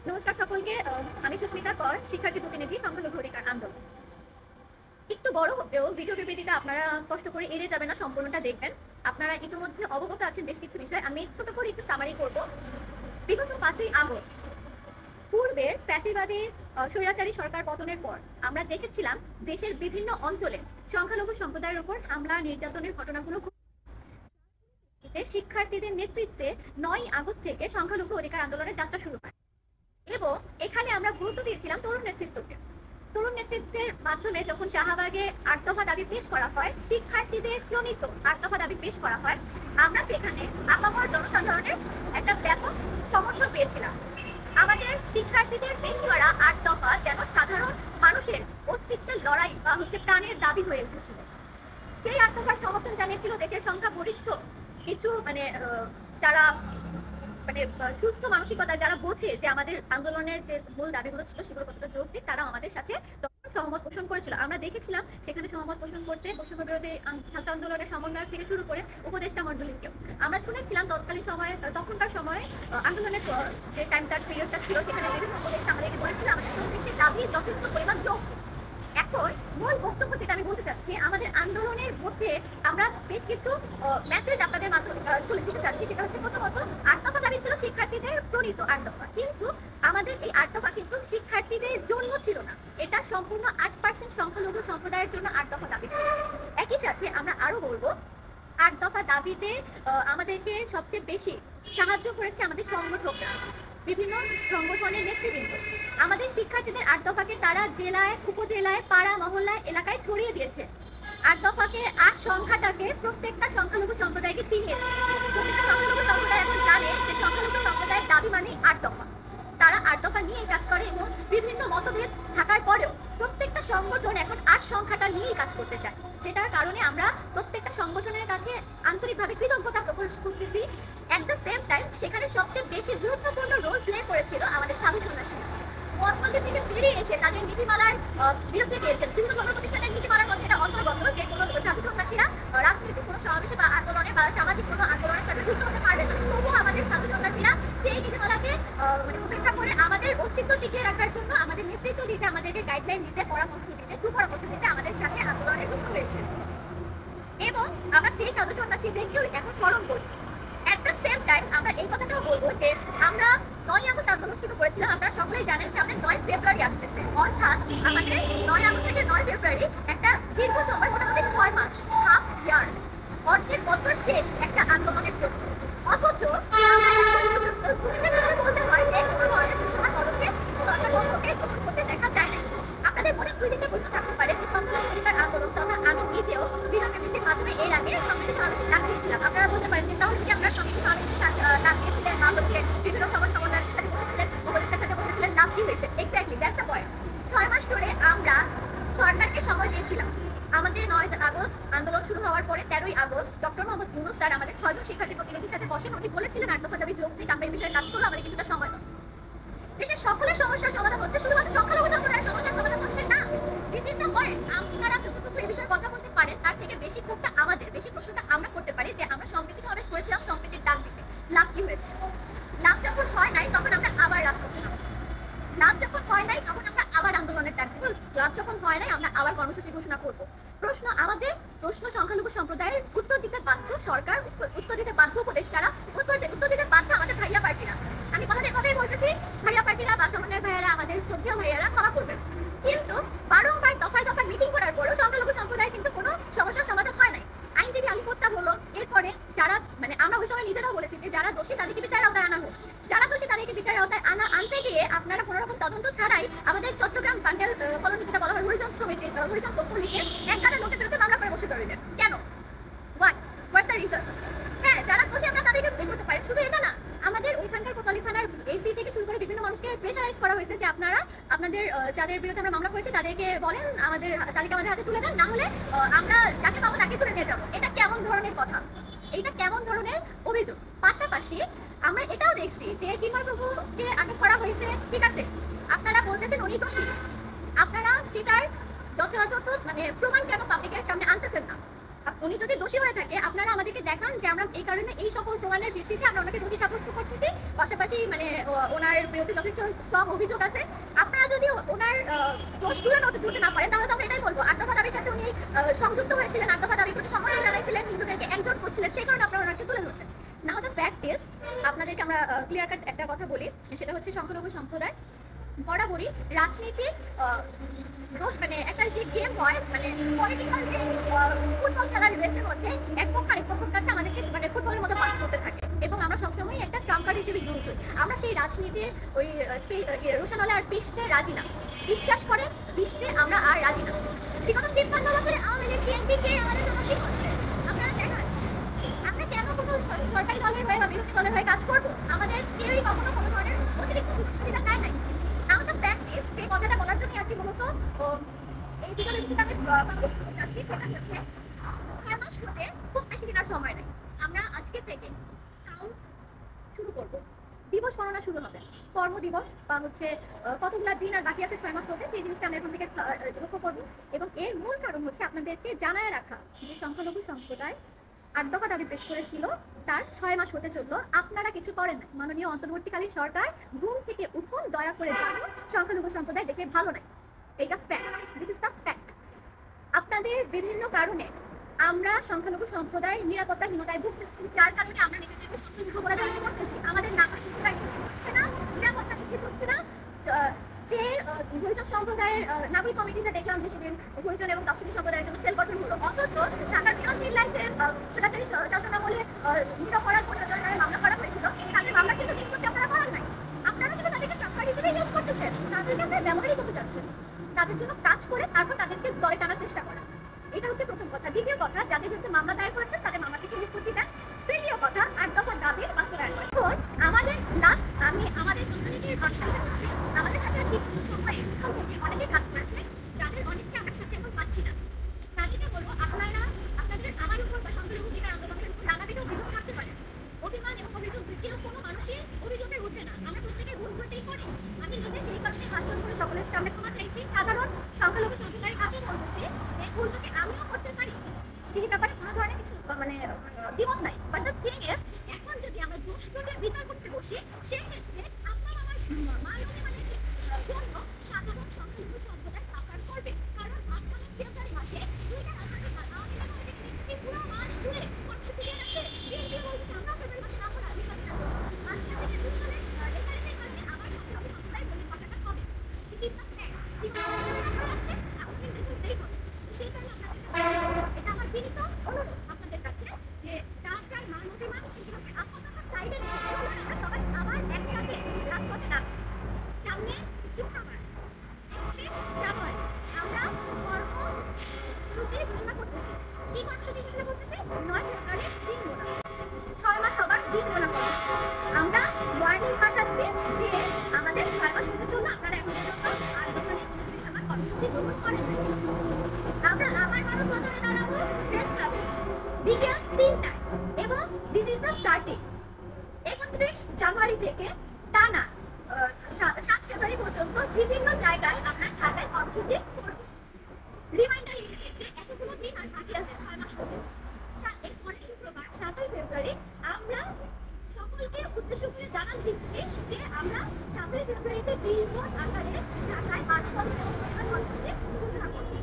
নমস্কার সকলকে। আমি সুস্মিতা কর, শিক্ষার্থী প্রতিনিধি, সংখ্যালঘু অধিকার আন্দোলন। একটু বড় হলেও ভিডিও বিবৃতিটা আপনারা কষ্ট করে এড়িয়ে যাবেন না, সম্পূর্ণটা দেখবেন। আপনারা ইতিমধ্যে অবগত আছেন বেশ কিছু বিষয়, আমি ছোট করে একটু সামারি করব। বিগত 5ই আগস্ট পূর্বের ফ্যাসিবাদী স্বৈরাচারী সরকার পতনের পর আমরা দেখেছিলাম দেশের বিভিন্ন অঞ্চলে সংখ্যালঘু সম্প্রদায়ের উপর হামলা নির্যাতনের ঘটনাগুলো শিক্ষার্থীদের নেতৃত্বে 9ই আগস্ট থেকে সংখ্যালঘু অধিকার আন্দোলনের যাত্রা শুরু হয় এবং এখানে আমরা গুরুত্ব দিয়েছিলাম তরুণ নেতৃত্বকে। তরুণ নেতৃত্বের মাধ্যমে যখন শাহবাগে 8 দফা দাবি পেশ করা হয়, শিক্ষার্থীদের প্রণীত 8 দফা দাবি পেশ করা হয়, আমরা সেখানে আপামর জনসাধারণের একটা ব্যাপক সমর্থন পেয়েছিলাম। আমাদের শিক্ষার্থীদের পেশ করা 8 দফা যেন সাধারণ মানুষের অস্তিত্বের লড়াই বা প্রাণের দাবি হয়ে উঠেছিল। সেই 8 দফার সমর্থন জানিয়েছিল দেশের সংখ্যাগরিষ্ঠ কিছু যারা সুস্থ মানসিকতা, যারা বোঝে যে আমাদের আন্দোলনের যে মূল দাবিগুলো ছিল সেগুলো কতটা যৌক্তিক, তারা আমাদের সাথে তখন সহমত পোষণ করেছিল। আমরা দেখেছিলাম সেখানে সহমত পোষণ করতে বৈষম্য বিরোধী ছাত্র আন্দোলনের সমন্বয়ক থেকে শুরু করে উপদেষ্টা মণ্ডলীকেও আমরা শুনেছিলাম। তখনকার সময়ে আন্দোলনের যে টাইমটার পিরিয়ডটা ছিল, সেখানে বিভিন্ন উপদেষ্টা আমাদেরকে বলেছিল আমাদের প্রত্যেকটি দাবি যথেষ্ট পরিমাণ যৌক্তিক। এখন মূল বক্তব্য যেটা আমি বলতে চাচ্ছি, আমাদের আন্দোলনের মধ্যে আমরা বেশ কিছু মেসেজ আপনাদের মাধ্যমে তুলে দিতে চাচ্ছি। সেটা হচ্ছে, প্রথমত 8 দফা দাবি ছিল শিক্ষার্থীদের প্রণীত 8 দফা, কিন্তু আমাদের এই 8 দফা কিন্তু শিক্ষার্থীদের জন্য ছিল না, এটা সম্পূর্ণ 8% সংখ্যালঘু সম্প্রদায়ের জন্য 8 দফা দাবি ছিল। একই সাথে আমরা আরো বলবো, 8 দফা দাবিতে আমাদেরকে সবচেয়ে বেশি সাহায্য করেছে আমাদের সংগঠকরা, বিভিন্ন সংগঠনের নেতৃবৃন্দ। আমাদের শিক্ষার্থীদের 8 দফাকে তারা জেলায়, উপজেলায়, পাড়া মহল্লায়, এলাকায় ছড়িয়ে দিয়েছে। 8 দফাকে, 8 সংখ্যাটাকে প্রত্যেকটা সংখ্যালঘু সম্প্রদায়কে চিনিয়েছে। প্রত্যেকটা সংখ্যালঘু সম্প্রদায় এখন জানে যে সংখ্যালঘু সম্প্রদায়ের দাবি মানে 8 দফা। তারা 8 দফা নিয়ে কাজ করে এবং বিভিন্ন মতভেদ থাকার পরেও প্রত্যেকটা সংগঠন এখন 8 সংখ্যাটা নিয়েই কাজ করতে চায়, যেটার কারণে আমরা প্রত্যেকটা সংগঠনের কাছে আন্তরিকভাবে কৃতজ্ঞতা প্রকাশ করতেছি। অ্যাট দ্য সেম টাইম সেখানে সবচেয়ে বেশি গুরুত্বপূর্ণ রোল প্লে করেছিল আমাদের সাধু সন্ন্যাসীরা। মঠমন্দির থেকে ফিরে এসে তাদের নীতিমালার বিরুদ্ধে গিয়েছেন। বিভিন্ন ধর্ম প্রতিষ্ঠানের নীতিমালার মধ্যে এটা অন্তর্গত যে কোনো সাধু সন্ন্যাসীরা রাজনৈতিক কোনো সমাবেশে বা আন্দোলনে বা সামাজিক কোনো আন্দোলনের সাথে যুক্ত হতে পারবে না। তবুও আমাদের সাধু সন্ন্যাসীরা সেই নীতিমালাকে উপেক্ষা করে আমাদের অস্তিত্ব টিকিয়ে রাখার জন্য, আমাদের নেতৃত্ব দিতে, আমাদেরকে গাইডলাইন দিতে, পরামর্শ দিতে, সুপরামর্শ দিতে আমাদের সাথে আন্দোলনে যুক্ত হয়েছে এবং আমরা সেই সাধু সন্ন্যাসীদেরকেও এখন স্মরণ করছি। অ্যাট দ্য সেম টাইম আমরা এই কথাটাও বলবো যে আমরা 9ই আগস্ট আন্দোলন শুরু করেছিলাম। আপনারা সকলেই জানেন সামনে 9 ফেব্রুয়ারি আসতেছে, অর্থাৎ আমাদের 9 আগস্ট থেকে 9 ফেব্রুয়ারি একটা দীর্ঘ সময়, মোটামুটি 6 মাস, হাফ ইয়ার, অর্ধেক বছর শেষ একটা আন্দোলনের জন্য। অথচ বলতে হয় যে কোনো ধরনের ঘোষণা পদক্ষেপ সরকার পক্ষকে গ্রহণ করতে দেখা যায় না। আপনাদের মনে 2 দিনের প্রশ্ন থাকতে পারে যে সংখ্যালঘু অধিকার আন্দোলন তথা আমি নিজেও ভিডিও বিবৃতির মাধ্যমে এর আগে সম্মিলিত সমাবেশে ডাক দিয়েছিলাম। আপনারা বলতে পারেন যে তাহলে কি আপনারা সম্মিলিত সমাবেশে ডাক দিয়েছিলেন বা বিভিন্ন সমাজ সমন্বয়ের সাথে বসেছিলেন, উপদেষ্টার সাথে বসেছিলেন, লাভ কি হয়েছে? Exactly that's the point. 6 মাস ধরে আমরা সরকারকে সময় দিয়েছিলাম। আমাদের 9 আগস্ট আন্দোলন শুরু হওয়ার পরে 13ই আগস্ট ডক্টর মোহাম্মদ ইউনূস স্যার আমাদের 6 জন শিক্ষার্থী প্রতিনিধির সাথে বসেন। উনি বলেছিলেন 8 দফা দাবি যৌক্তিক, আমরা এই বিষয়ে কাজ করবো, আমাদের কিছুটা সময় দাও। দেশের সকলের সমস্যার সমাধান হচ্ছে, শুধুমাত্র সংখ্যালঘু সম্প্রদায়ের সমস্যার সমাধান হচ্ছে না। This is the point. আপনারা যতটুকু এই বিষয়ে কথা বলতে পারেন তার থেকে বেশি ক্ষোভটা আমাদের, বেশি প্রশ্নটা আমরা করতে পারি যে আমরা সম্প্রীতি সমাবেশ করেছিলাম, সম্প্রীতির ডাক দিতে লাভ কি হয়েছে? লাভ যখন হয় নাই তখন আমরা আবার রাজপথে নামব। লাভ যখন হয় নাই তখন আমরা আবার আন্দোলনের ডাক দিব। লাভ যখন হয় নাই আমরা আবার কর্মসূচি ঘোষণা করব। প্রশ্ন সংখ্যালঘু সম্প্রদায়ের উত্তর দিতে বাধ্য সরকার, উত্তর দিতে বাধ্য উপদেষ্টারা, উত্তর দিতে বাধ্য আমাদের ভাইয়া পার্টিরা। আমি কথাটা এভাবেই বলতেছি, ভাইয়া পার্টিরা বা সমন্বয় ভাইয়ারা, আমাদের শ্রদ্ধেয় ভাইয়ারা ক্ষমা করবেন। কিন্তু বারংবার দফায় দফায় মিটিং করার পরেও সংখ্যালঘু সম্প্রদায়ের কিন্তু কোনো সমস্যার সমাধান হয় নাই। আইনজীবী আলী হত্যা হলো, এরপরে যারা আমরা ওই সময় নিজেরাও বলেছি যে যারা দোষী তাদেরকে বিচারের আওতায় আনা হোক। যারা দোষী তাদেরকে বিচারের আওতায় আনতে গিয়ে আপনারা কোনো রকম তদন্ত ছাড়াই আমাদের চট্টগ্রাম বান্ডেল কলোনি, যেটা বলা হয় হরিজন সমিতি, হরিজন পক্ষ লিখে একগাদা লোকের বিরুদ্ধে মামলা করে বসে ধরে দেন। কেন? What's the reason? হ্যাঁ, যারা দোষী আমরা তাদেরকে বের করতে পারি। শুধু এটা না, আমাদের ওইখানকার কোতোয়ালি থানার এসি থেকে শুরু করে বিভিন্ন মানুষকে প্রেশারাইজ করা হয়েছে যে আপনারা আপনাদের যাদের বিরুদ্ধে আমরা মামলা করেছি তাদেরকে বলেন আমাদের তালিকা আমাদের হাতে তুলে দেন, না হলে আমরা যাকে পাবো তাকে তুলে নিয়ে যাবো। এটা কেমন ধরনের কথা? এইটা কেমন ধরনের অভিযোগ? পাশাপাশি আমরা এটাও দেখছি যে চিন্ময় প্রভুকে আটক করা হয়েছে, ঠিক আছে, আপনারা বলতেছেন উনি দোষী, আপনারা সেটার যথাযথ প্রমাণ কেন পাবলিকের সামনে আনতেছেন না? উনি যদি দোষী হয়ে থাকে আপনারা আমাদেরকে দেখান যে আমরা এই কারণে এই সকল প্রমাণের ভিত্তিতে আমরা ওনাকে দোষী সাব্যস্ত করতেছি, পাশাপাশি মানে ওনার বিরুদ্ধে যথেষ্ট স্ট্রং অভিযোগ আছে। আপনারা যদি ওনার দোষ তুলতে না পারেন তাহলে তো আমরা এটাই বলবো 8 দফা দাবির সাথে উনি সংযুক্ত হয়েছিলেন, 8 দফা দাবির প্রতি সমর্থন জানাইছিলেন, হিন্দুদেরকে একজোট করছিলেন, সেই কারণে আপনারা ওনাকে তুলে ধরছেন। নাও দ্য ফ্যাক্ট ইজ, আপনাদেরকে আমরা ক্লিয়ার কাট একটা কথা বলি, সেটা হচ্ছে সংখ্যালঘু সম্প্রদায় বরাবরই রাজনীতির মানে একটা যে গেম হয়, মানে পলিটিক্যাল যে ফুটবল খেলার রেসের মধ্যে এক পক্ষ আরেক পক্ষের কাছে আমাদেরকে মানে ফুটবলের মতো পাস করতে থাকে এবং আমরা সবসময় একটা ট্রাম্পার হিসেবে ইউজ হই। আমরা সেই রাজনীতির ওই রোশনালে আর পিষতে রাজি না, বিশ্বাস করেন পিষতে আমরা আর রাজি না। বিগত 53 বছরে আওয়ামী লীগ বিএনপি কে আমাদের জন্য কি করছে আপনারা দেখান। আমরা কেন কোনো সরকারি দলের হয়ে বা বিরোধী দলের হয়ে কাজ করবো? আমাদের কেউই কখনো কোনো ধরনের অতিরিক্ত সুযোগ সুবিধা দেয় নাই। নাও দ্য ফ্যাক্ট ইজ, যে কথাটা বলার জন্য আছি মূলত এই ভিডিওর ভিত্তিতে আমি পাবলিশ করতে চাচ্ছি, সেটা হচ্ছে 6 মাস হতে খুব বেশি দিন আর সময় নেই। আমরা আজকে থেকে কাউন্ট শুরু করব, দিবস গণনা শুরু হবে, কর্ম দিবস বা হচ্ছে কতগুলা দিন আর বাকি আছে 6 মাস হতে, সেই জিনিসটা আমরা এখন থেকে লক্ষ্য করবো। এবং এর মূল কারণ হচ্ছে আপনাদেরকে জানায় রাখা যে সংখ্যালঘু সম্প্রদায় 8 দফা দাবি পেশ করেছিল, তার 6 মাস হতে চললো, আপনারা কিছু করেন নাই। মাননীয় অন্তর্বর্তীকালীন সরকার, ঘুম থেকে উঠুন, দয়া করে জানুন সংখ্যালঘু সম্প্রদায় দেশে ভালো নাই। এটা fact, this is the fact. আপনাদের বিভিন্ন কারণে আমরা সংখ্যালঘু সম্প্রদায় নিরাপত্তাহীনতায় ভুগতেছি, যার কারণে আমরা নিজেদেরকে সংখ্যালঘু বলে দাবি করতেছি। আমাদের নাগরিকতা হচ্ছে না, নিরাপত্তা নিশ্চিত হচ্ছে না। যে হরিজন সম্প্রদায়ের নাগরিক কমিটিতে দেখলাম যে সেদিন হরিজন এবং তফসিলি সম্প্রদায়ের জন্য সেল গঠন হলো, অথচ ঢাকার বিরোধী জেলায় যে সেটাচারী শাসনামলে নিরপরাধ পরিচয়ের মামলা করা হয়েছিল, তাদের মামলা কিন্তু নিষ্পত্তি আপনারা করার নাই। আপনারা কিন্তু তাদেরকে ট্রাম্পার হিসেবে ইউজ করতেছেন, তাদেরকে আপনারা ব্যবহারই করতে চাচ্ছেন, তাদের জন্য কাজ করে তারপর তাদেরকে দলে টানার চেষ্টা করা। এটা হচ্ছে প্রথম কথা। দ্বিতীয় কথা, যাদের বিরুদ্ধে মামলা দায়ের করেছেন তাদের মামলা থেকে নিষ্পত্তি দেন। তৃতীয় কথা, 8 দফা দাবির বাস্তবায়ন করে। এখন আমাদের লাস্ট আমি আমাদের কমিউনিটির মানুষের কাছে আমাদের কাছে কিছু সময়ে অনেকে কাজ করেছে, যাদের অনেককে আমরা সাথে এখন পাচ্ছি না। তাদেরকে বলবো, আপনারা আপনাদের আমার উপর বা সংখ্যালঘু অধিকার আন্দোলনের উপর নানাবিধ অভিযোগ থাকতে পারে। অভিমান এবং অভিযোগ কেউ কোনো মানুষই অভিযোগের ঊর্ধ্বে না, আমরা প্রত্যেকে ভুল করতেই করি। আমি নিজে সেই কারণে হাত জোড় করে সকলের সামনে ক্ষমা চাইছি। সাধারণ সংখ্যালঘু সম্প্রদায়ের কাছে বলতেছি, এই ভুলটাকে আমিও করতে পারি, সেই ব্যাপারে কোনো ধরনের কিছু মানে দ্বিমত নাই। বাট দ্য থিং ইজ, এখন যদি আমরা দোষ ত্রুটির বিচার করতে বসি, সেক্ষেত্রে আপনার আমার মানবাধিকারের জন্য সাধারণ সংখ্যালঘু সম্প্রদায় সাফার করবে। কারণ আপকামিং ফেব্রুয়ারি মাসে দুইটা রাজনৈতিক দল আওয়ামী লীগ আমাদেরকে দেখছি পুরো মাস জুড়ে কর্মসূচি দিয়ে আছে, বিএনপিও বলতেছে আমরা ফেব্রুয়ারি মাসে নামবো না, আজকে থেকে দুই দলের রেশারেশির কারণে আবার সংখ্যালঘু সম্প্রদায় বলে কথাটা হবে। This is the fact. কিন্তু আসছে আপনি দেখতেই হবে, সেই কারণে এটা আমার বিনীত অনুরোধ আপনাদের কাছে যে যার যার মান অভিমান সেগুলোকে আপাতত সাইডে রেখে আমরা সবাই আবার একসাথে রাজপথে নামব। সামনে শুক্রবার 31 জানুয়ারি আমরা কর্মসূচি ঘোষণা করতেছি। কি কর্মসূচি ঘোষণা করতেছি? 9 ফেব্রুয়ারি দিন গোনা, 6 মাস হবার দিন গোনা কর্মসূচি। আমরা ওয়ার্নিং পাঠাচ্ছি যে আমাদের 6 মাস হতে চললো, আপনারা এখন পর্যন্ত 8 দফার 29 সভার কর্মসূচি গ্রহণ করেন। আমরা আবার মানববন্ধনে দাঁড়াবো প্রেস ক্লাবে বিকেল 3টায় এবং দিস ইজ দ্য স্টার্টিং। 31 জানুয়ারি থেকে টানা 7 ফেব্রুয়ারি পর্যন্ত বিভিন্ন জায়গায় আমরা ঢাকায় কর্মসূচি করব। রিমাইন্ডার হিসেবে যে এতগুলো দিন আর বাকি আছে 6 মাস হতে, এরপরে শুক্রবার 7 ফেব্রুয়ারি আমরা সকলকে উদ্দেশ্য করে জানান দিচ্ছি যে আমরা 7 ফেব্রুয়ারিতে বৃহৎ আকারে ঢাকায় মানববন্ধন কর্মসূচি ঘোষণা করছি।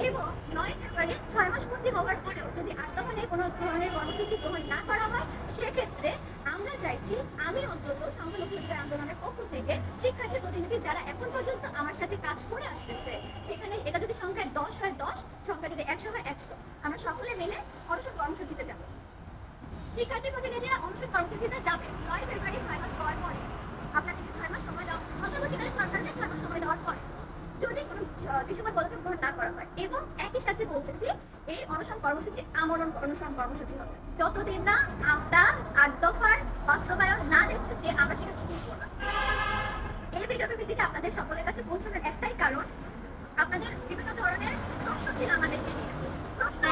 এবং 9 ফেব্রুয়ারি 6 মাস পূর্তি হওয়ার পরেও যদি 8 দফা নিয়ে কোনো ধরনের কর্মসূচি গ্রহণ না করা হয়, সেক্ষেত্রে আমরা চাইছি, আমি অন্তত সংখ্যালঘু অধিকার আন্দোলনের পক্ষ থেকে শিক্ষার্থী প্রতিনিধি যারা এখন পর্যন্ত আমার সাথে কাজ করে আসতেছে, সেখানে এটা যদি সংখ্যায় 10 হয় 10, সংখ্যা যদি 100 হয় 100, আমরা সকলে মিলে অনশন কর্মসূচিতে যাব। শিক্ষার্থী প্রতিনিধিরা অনশন কর্মসূচিতে যাবে 9 ফেব্রুয়ারি 6 মাস হওয়ার পরে। আপনাদেরকে 6 মাস সময় দেওয়া, অন্তর্বর্তীকালীন সরকারকে 6 মাস সময় দেওয়ার পরে যদি কোনো দৃশ্যমান পদক্ষেপ গ্রহণ না করা হয়। এবং একই সাথে বলতেছি, এই অনশন কর্মসূচি আমরণ অনশন কর্মসূচি হবে। যতদিন না আমরা 8 দফার বাস্তবায়ন না দেখতেছি, আমরা সেটা বুঝবো না। এই ভিডিওর ভিত্তিতে আপনাদের সকলের কাছে পৌঁছানোর একটাই কারণ, আপনাদের বিভিন্ন ধরনের প্রশ্ন ছিল আমাদেরকে নিয়ে। প্রশ্ন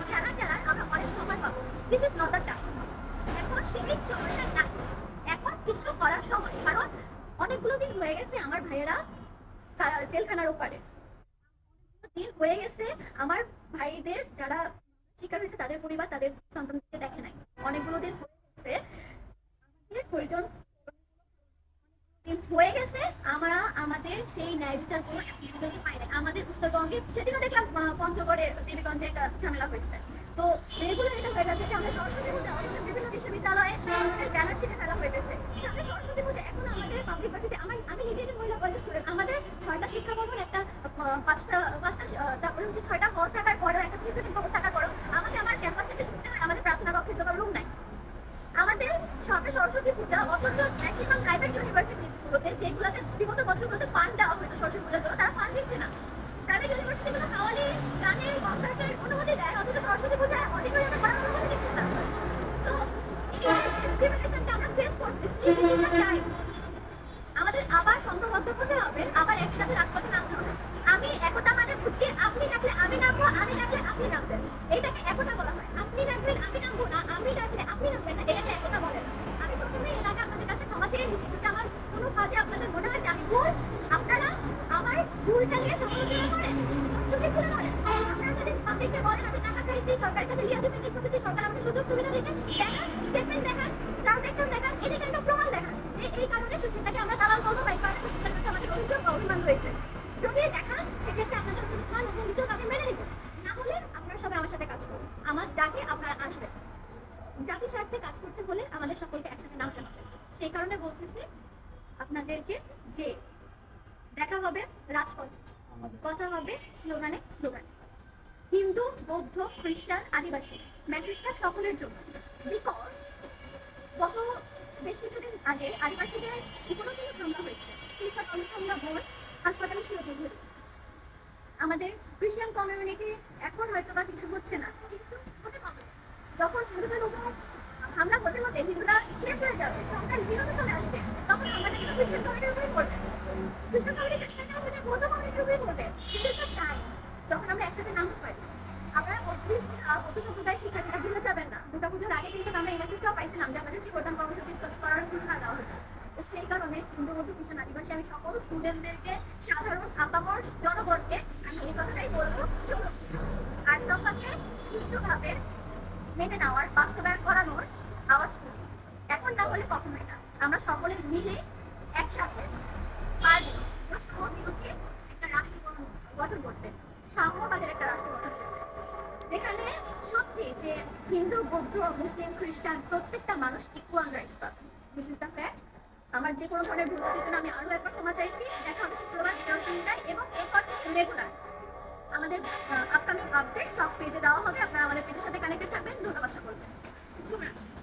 খেলার আমরা অনেক সময় পাবো, this is not the time. এখন সেই সময়টা নাই, এখন কিছু করার সময়। কারণ অনেকগুলো দিন হয়ে গেছে আমার ভাইয়েরা জেলখানার ওপারে, দিন হয়ে গেছে আমার ভাইদের যারা শিকার হয়েছে তাদের পরিবার তাদের সন্তানকে দেখে নাই। অনেকগুলো দিন হয়েছে পরিজন হয়ে গেছে, আমরা আমাদের সেই ন্যায় বিচারগুলো এখন পর্যন্ত পাই নাই। আমাদের উত্তরবঙ্গে সেদিনও দেখলাম পঞ্চগড়ের দেবীগঞ্জে একটা ঝামেলা হয়েছে। তো রেগুলার এটা হয়ে যাচ্ছে যে আমরা সরস্বতী পূজা বিভিন্ন বিশ্ববিদ্যালয়ে আমাদের ব্যানার ছিটে ফেলা হয়েছে। আমরা সরস্বতী পূজা এখন আমাদের পাবলিক ভার্সিটি, আমি নিজে একটা মহিলা কলেজ স্টুডেন্ট, আমাদের 6টা শিক্ষা ভবন, একটা পাঁচটা তারপরে হচ্ছে 6টা হল থাকার পরেও, একটা প্রিন্সিপাল ভবন থাকার পরেও আমাকে আমার ক্যাম্পাস থেকে ছুটতে হয়, আমাদের প্রার্থনা কক্ষের জন্য রুম নাই। আমাদের সামনে সরস্বতী পূজা, অথচ ম্যাক্সিমাম প্রাইভেট ইউনিভার্সিটিগুলোতে যেগুলোতে বিগত বছরগুলোতে ফান্ড দেওয়া হতো সরস্বতী পূজার জন্য, তারা ফান্ড দিচ্ছে না। প্রাইভেট ইউনিভার্সিটিগুলো কাওয়ালি গানের কনসার্টের অনুমতি দেয়, অথচ সরস্বতী পূজায় অডিটোরিয়ামে করার অনুমতি দিচ্ছে না। তো এই ডিসক্রিমিনেশনটা আমরা ফেস করতেছি, চাই আমাদের আবার সংঘবদ্ধ হতে হবে, আবার একসাথে রাজপথে নামতে হবে। আমি একতা মানে বুঝি আপনি ডাকলে আমি নামবো, আমি ডাকলে আপনি নামবেন, এটাকে একতা বলা হয়। আপনি ডাকবেন আমি নামবো না, আমি ডাকলে আপনি নামবেন না, এটাকে একতা বলে না। আমি প্রথমে এর আগে আপনাদের কাছে ক্ষমা চেয়ে নিচ্ছি যদি আমার কোনো কাজে আপনাদের মনে হয় যে আমি ভুল, আপনারা আমার ভুলটা নিয়ে সমালোচনা করেন, যদি ভুল করেন আপনারা যদি পাবলিককে বলেন আমি টাকা চাইছি, সরকারের সাথে লিয়াজে মিটিং করতেছি, সরকার আমাকে সুযোগ সুবিধা দিয়েছে, দেখান, স্টেটমেন্ট দেখান, ট্রানজ্যাকশন দেখান, এনি কাইন্ড অফ প্রমাণ দেখান যে এই কারণে সুশীলটাকে আমরা দালাল করবো বা এই কারণে সুশীলটার কাছে আমাদের অভিযোগ বা অভিমান রয়েছে। যদি দেখান সেক্ষেত্রে আপনাদের অভিমান এবং অভিযোগ আমি মেনে নিব, না হলে আপনারা সবাই আমার সাথে কাজ করুন, আমার ডাকে আপনারা আসবেন। জাতির স্বার্থে কাজ করতে হলে আমাদের সকলকে একসাথে নামতে হবে। সেই কারণে বলতেছি আপনাদেরকে যে দেখা হবে রাজপথে, কথা হবে স্লোগানে স্লোগানে, হিন্দু বৌদ্ধ খ্রিস্টান আদিবাসী, মেসেজটা সকলের জন্য। বিকজ গত বেশ কিছুদিন আগে আদিবাসীদের উপনদীতে হামলা হয়েছে, শিক্ষা কমিশনরা বোর্ড হাসপাতালে ছিল দীর্ঘদিন। আমাদের খ্রিস্টান কমিউনিটি এখন হয়তো বা কিছু হচ্ছে না, কিন্তু হতে পারে যখন হিন্দুদের উপর হামলা হতে হতে হিন্দুরা শেষ হয়ে যাবে, সংখ্যার বিরোধে চলে আসবে, তখন আমাদের কিন্তু খ্রিস্টান কমিউনিটির উপরে পড়বে। খ্রিস্টান কমিউনিটি শেষ হয়ে গেলে বৌদ্ধ কমিউনিটির উপরে পড়বে। টাইম যখন আমরা একসাথে নামতে পারি, আপনারা বৌদ্ধ সম্প্রদায়ের শিক্ষার্থীরা ভুলে যাবেন না। দুর্গাপুজোর আগে কিন্তু আমরা এই মেসেজটাও পাইছিলাম যে আমাদের জীবনদান কর্মসূচি স্থগিত করার ঘোষণা দেওয়া হয়েছে। তো সেই কারণে হিন্দু বৌদ্ধ খ্রিস্টান আদিবাসী আমি সকল স্টুডেন্টদেরকে, সাধারণ আপামর জনগণকে আমি এই কথাটাই বলবো, চলুন 8 দফাকে সুষ্ঠুভাবে মেনে নেওয়ার, বাস্তবায়ন করানোর আওয়াজ করি। এখন না হলে কখনোই না। আমরা সকলে মিলে একসাথে পারবো বিরুদ্ধে একটা রাষ্ট্র গঠন করতে, সাম্যবাদের একটা রাষ্ট্র গঠন করতে, যেখানে সত্যি যে হিন্দু বৌদ্ধ মুসলিম খ্রিস্টান প্রত্যেকটা মানুষ ইকুয়াল রাইটস পাবে। This is the fact. আমার যে কোনো ধরনের ভুল ত্রুটির জন্য আমি আরও একবার ক্ষমা চাইছি। দেখা হবে শুক্রবার বিকাল 3টায় এবং এরপর থেকে রেগুলার আমাদের আপকামিং আপডেট সব পেজে দেওয়া হবে। আপনারা আমাদের পেজের সাথে কানেক্টেড থাকবেন। ধন্যবাদ সকলকে। শুভরাত্রি।